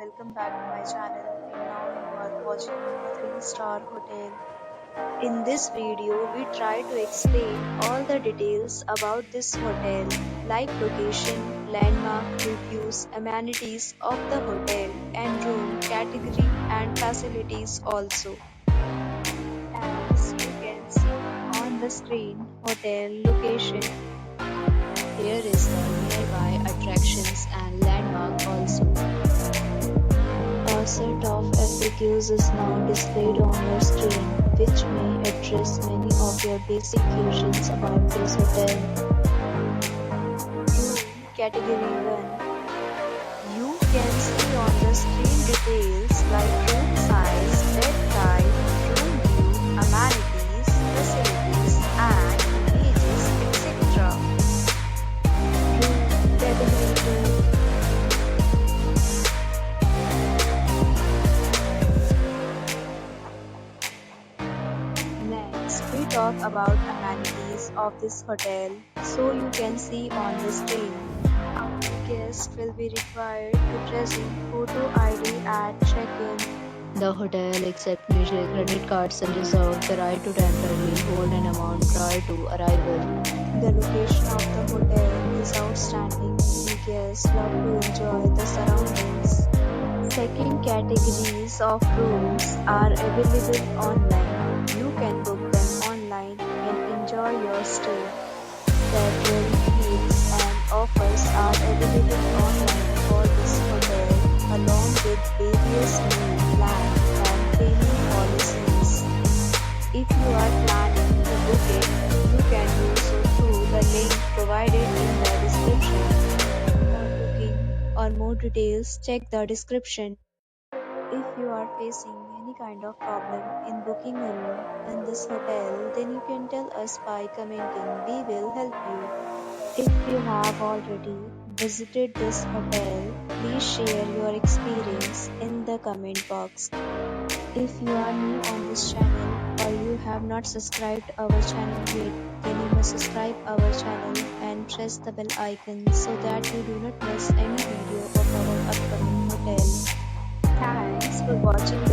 welcome back to my channel. And now you are watching a 3-star hotel. In this video, we try to explain all the details about this hotel, like location, landmark, reviews, amenities of the hotel, and room category and facilities also. As you can see on the screen, hotel location. Here is the nearby attractions and landmark also. A set of FAQs is now displayed on your screen, which may address many of your basic questions about this hotel. Room Category 1. You can see on the screen details like room size, bed type, room view, amenities, facilities, and images, etc. Room Category 2. We talk about amenities of this hotel, so you can see on the screen. Our guests will be required to present photo ID at check-in. The hotel accepts major credit cards and reserves the right to temporarily hold an amount prior to arrival. The location of the hotel is outstanding. The guests love to enjoy the surroundings. Second categories of rooms are available online. You can book them online and enjoy your stay. Several deals and offers are available online for this hotel, along with various meal plans and payment policies. If you are planning to book it, you can do so through the link provided in the description. For booking or more details, check the description. If you are facing any kind of problem in booking a room in this hotel, then you can tell us by commenting. We will help you. If you have already visited this hotel, please share your experience in the comment box. If you are new on this channel or you have not subscribed our channel yet, then you must subscribe our channel and press the bell icon so that you do not miss any video of our upcoming hotel. Thanks for watching the